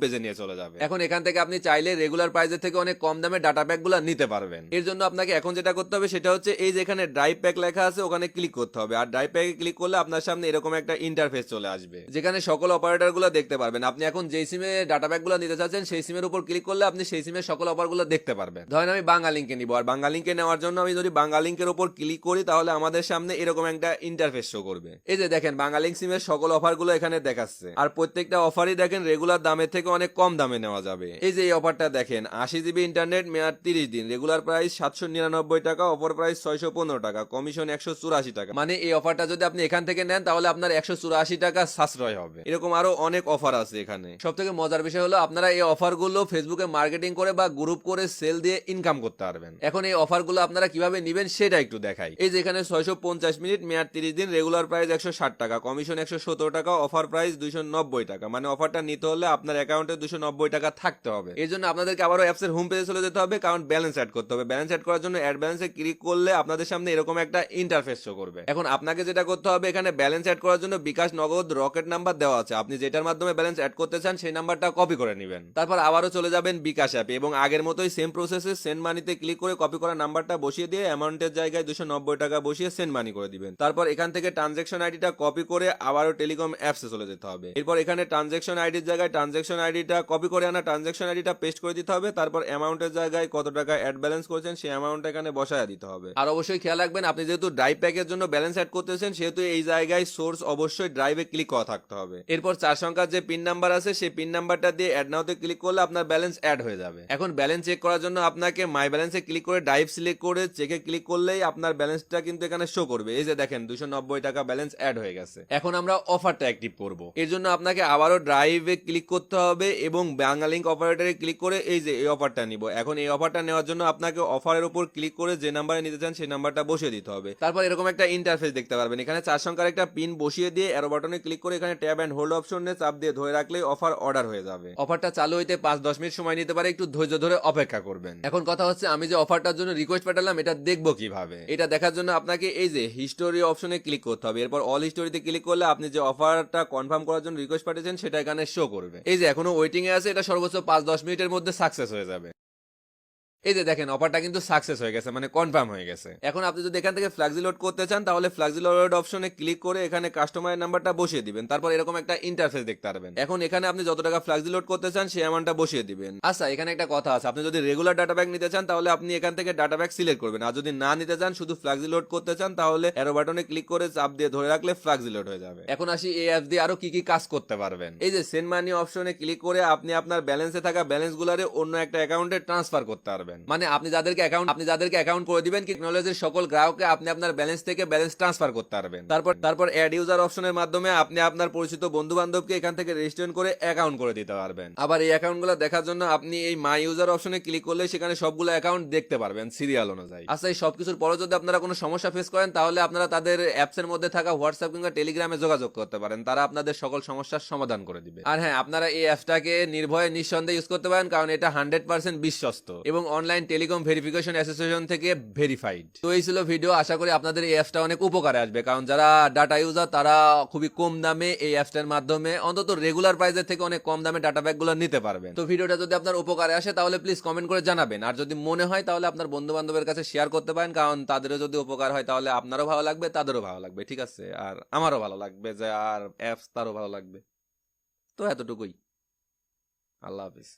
পেজে নিয়ে চলে যাবে। এখন এখান থেকে আপনি চাইলে রেগুলার প্রাইসের থেকে অনেক কম দামে ডাটা প্যাক গুলো নিতে পারবেন। এর জন্য আপনাকে এখন যেটা করতে হবে সেটা হচ্ছে এই যে এখানে ড্রাইভ প্যাক লেখা আছে ওখানে ক্লিক করতে হবে। আর ড্রাইভ প্যাকে ক্লিক করলে আপনার সামনে এরকম একটা ইন্টারফেস চলে আসবে যেখানে সকল অপারেটর গুলো দেখতে পারবেন। আপনি এখন যেই সিমে ডাটা প্যাক গুলো নিতে চাচ্ছেন সেই সিমের উপর ক্লিক করলে আপনি সেই সিমের সকল অফার গুলো দেখতে পারবেন। ধরেন আমি বাংলালিংকে নিব, আর বাংলালিংকে নেওয়ার জন্য আমি যদি বাংলালিংকের উপর ক্লিক করি তাহলে আমাদের সামনে এরকম একটা ইন্টারফেস শো করবে। এই যে দেখেন বাংলালিংক সিমের সকল অফার গুলো এখানে দেখাচ্ছে, আর প্রত্যেকটা অফারই দেখেন রেগুলার দামের থেকে অনেক কম দামে নেওয়া যাবে। এই যে এই অফারটা দেখেন 80 জিবি ইন্টারনেট মেয়াদ 30 দিন, রেগুলার প্রাইস 799 টাকা, অফার প্রাইস 615 টাকা, কমিশন 184 টাকা। মানে এই অফারটা যদি আপনি এখান থেকে নেন তাহলে আপনার 184 টাকা সাশ্রয় হবে। এরকম আরো অনেক অফার আছে এখানে। সব থেকে মজার বিষয় হলো আপনারা এই অফার গুলো ফেসবুকে মার্কেটিং করে বা গ্রুপ করে সেল দিয়ে ইনকাম করতে পারবেন। এখন এই অফার গুলো আপনারা কিভাবে নিবেন সেটা একটু দেখাই। এই যে এখানে 650 মিনিট মেয়াদ 30 দিন, রেগুলার প্রাইস 160 টাকা, কমিশন 117 টাকা, অফার প্রাইস 290 টাকা। মানে অফারটা নিতে হলে আপনার অ্যাকাউন্টে 290 টাকা থাকতে হবে। এই জন্য আপনাদেরকে আবারও অ্যাপসের হোম পেজে চলে যেতে হবে, কারণ ব্যালেন্স অ্যাড করতে হবে। ব্যালেন্স অ্যাড করার জন্য অ্যাড ব্যালেন্সে ক্লিক করলে আপনাদের সামনে এরকম একটা ইন্টারফেস শো করবে। এখন আপনাকে যেটা করতে হবে, এখানে ব্যালেন্স অ্যাড করার জন্য বিকাশ, নগদ, রকেট নাম্বার দেওয়া আছে। আপনি যেটার মাধ্যমে ব্যালেন্স অ্যাড করতে চান সেই নাম্বারটা কপি করে নেবেন। তারপর আবারও চলে যাবেন বিকাশ অ্যাপে এবং আগের মতোই সেম প্রসেসে সেন্ড মানিতে ক্লিক করে কপি করা নাম্বারটা বসিয়ে দিয়ে অ্যামাউন্টের জায়গায় 290 টাকা বসিয়ে সেন্ড মানি করে দিবেন। তারপর এখান থেকে ট্রানজ্যাকশন আইডিটা কপি করে আবারও টেলিকম অ্যাপসে চলে যেতে হবে। এরপর এখানে ট্রানজ্যাকশন আইডির জায়গায় ট্রানজ্যাকশন আইডিটা কপি করে আনা ট্রানজ্যাকশন আইডিটা পেস্ট করে দিতে হবে। তারপর অ্যামাউন্টের জায়গায় কত টাকা অ্যাড ব্যালেন্স করেছেন সেই অ্যামাউন্ট এখানে বসায় দিতে হবে। আর অবশ্যই খেয়াল রাখবেন আপনি যেহেতু ড্রাইভ প্যাকের জন্য ব্যালেন্স অ্যাড করতেছেন সেহেতু এই জায়গায় সোর্স অবশ্যই ড্রাইভে ক্লিক করা থাকতে হবে। এরপর 4 সংখ্যার যে পিন নাম্বার আছে সেই পিন নাম্বারটা দিয়ে অ্যাড নাওতে ক্লিক করলে আপনার ব্যালেন্স অ্যাড হয়ে যাবে। এখন ব্যালেন্স চেক করার জন্য আপনাকে মাই ব্যালেন্সে ক্লিক করে ড্রাইভ সিলেক্ট করে চেকে ক্লিক করলেই আপনার ব্যালেন্সটা কিন্তু এখানে শো করবে। এই যে দেখেন 290 টাকা ব্যালেন্স অ্যাড হয়ে গেছে। এখন আমরা অফারটা অ্যাক্টিভ করব। এর জন্য আপনাকে আবারও ড্রাইভে ক্লিক করতে হবে এবং বাংলালিংক অপারেটরে ক্লিক করে এই যে এই অফারটা নিব। এখন এই অফারটা নেওয়ার জন্য আপনাকে অফারের উপর ক্লিক করে যে নাম্বারে নিতে চান সেই নাম্বারটা বসিয়ে দিতে হবে। তারপর এরকম একটা ইন্টারফেস দেখতে পারবেন। এখানে 4 সংখ্যার একটা পিন বসিয়ে দিয়ে অ্যারো বাটনে ক্লিক করে এখানে ট্যাব এন্ড হোল্ড অপশনে চাপ দিয়ে ধরে রাখলেই অফার অর্ডার হয়ে যাবে। অফারটা চালু হইতে 5-10 মিনিট সময় নিতে পারে, একটু ধৈর্য ধরে অপেক্ষা করবেন। এখন কথা হচ্ছে আমি যে অফারটার জন্য রিকোয়েস্ট পাঠালাম এটা দেখবো কিভাবে? এটা দেখার জন্য আপনাকে এই যে হিস্টোরি অপশনে ক্লিক করতে হবে। এরপর অল হিস্টোরিতে ক্লিক করলে আপনি যে অফারটা কনফার্ম করার জন্য রিকোয়েস্ট পাঠিয়েছেন সেটা এখানে শো করবে। এই যে এখনো ওয়েটিং এ আছে, এটা সর্বোচ্চ 5-10 মিনিটের মধ্যে সাকসেস হয়ে যাবে। এই যে দেখেন অফারটা কিন্তু সাকসেস হয়ে গেছে, মানে কনফার্ম হয়ে গেছে। এখন আপনি যদি এখান থেকে ফ্ল্যাক্সি লোড করতে চান তাহলে ফ্ল্যাক্সি লোড অপশনে ক্লিক করে এখানে কাস্টমারের নাম্বারটা বসিয়ে দিবেন। তারপর এরকম একটা ইন্টারফেস দেখতে পারবেন। এখন এখানে আপনি যত টাকা ফ্ল্যাক্সি লোড করতে চান সেই অ্যামাউন্টটা বসিয়ে দিবেন। আচ্ছা এখানে একটা কথা আছে, আপনি যদি রেগুলার ডাটা প্যাক নিতে চান তাহলে আপনি এখান থেকে ডাটা প্যাক সিলেক্ট করবেন, আর যদি না নিতে চান শুধু ফ্ল্যাক্সি লোড করতে চান তাহলে অ্যারো বাটনে ক্লিক করে চাপ দিয়ে ধরে রাখলে ফ্ল্যাক্সি লোড হয়ে যাবে। এখন আসি এই অ্যাপ দিয়ে আরো কি কি কাজ করতে পারবেন। এই যে সেন্ড মানি অপশনে ক্লিক করে আপনি আপনার ব্যালেন্সে থাকা ব্যালেন্স গুলারে অন্য একটা অ্যাকাউন্টে ট্রান্সফার করতে পারবেন। মানে আপনি যাদেরকে অ্যাকাউন্ট করে দিবেন টেকনোলজির সকল গ্রাহককে আপনি আপনার ব্যালেন্স থেকে ব্যালেন্স ট্রান্সফার করতে পারবেন। তারপর অ্যাড ইউজার অপশনের মাধ্যমে আপনি আপনার পরিচিত বন্ধু বান্ধবকে এখান থেকে রেজিস্ট্রেশন করে অ্যাকাউন্ট করে দিতে পারবেন। আবার এই অ্যাকাউন্টগুলো দেখার জন্য আপনি এই মাই ইউজার অপশনে ক্লিক করলে সেখানে সবগুলো অ্যাকাউন্ট দেখতে পারবেন সিরিয়াল অনুযায়ী। আচ্ছা এই সবকিছুর পরে যদি আপনারা কোনো সমস্যা ফেস করেন তাহলে আপনারা তাদের অ্যাপসের মধ্যে থাকা হোয়াটসঅ্যাপ কিংবা টেলিগ্রামে যোগাযোগ করতে পারেন, তারা আপনাদের সকল সমস্যার সমাধান করে দিবে। আর হ্যাঁ আপনারা এই অ্যাপসটাকে নির্ভয়ে নিঃসন্দেহে ইউজ করতে পারেন, কারণ এটা 100% বিশ্বস্ত এবং অনলাইন টেলিকম ভেরিফিকেশন অ্যাসোসিয়েশন থেকে ভেরিফাইড। তো এই ছিল ভিডিও, আশা করি আপনাদের এই অ্যাপসটা অনেক উপকারে আসবে, কারণ যারা ডাটা ইউজার তারা খুবই কম দামে এই অ্যাপসটার মাধ্যমে অন্তত রেগুলার প্রাইসের থেকে অনেক কম দামে ডাটা প্যাকগুলো নিতে পারবেন। তো ভিডিওটা যদি আপনার উপকারে আসে তাহলে প্লিজ কমেন্ট করে জানাবেন, আর যদি মনে হয় তাহলে আপনার বন্ধু বান্ধবের কাছে শেয়ার করতে পারেন, কারণ তাদেরও যদি উপকার হয় তাহলে আপনারও ভালো লাগবে, তাদেরও ভালো লাগবে, ঠিক আছে? আর আমারও ভালো লাগবে যে আর অ্যাপস তারও ভালো লাগবে। তো এতটুকুই। আল্লাহ হাফিজ।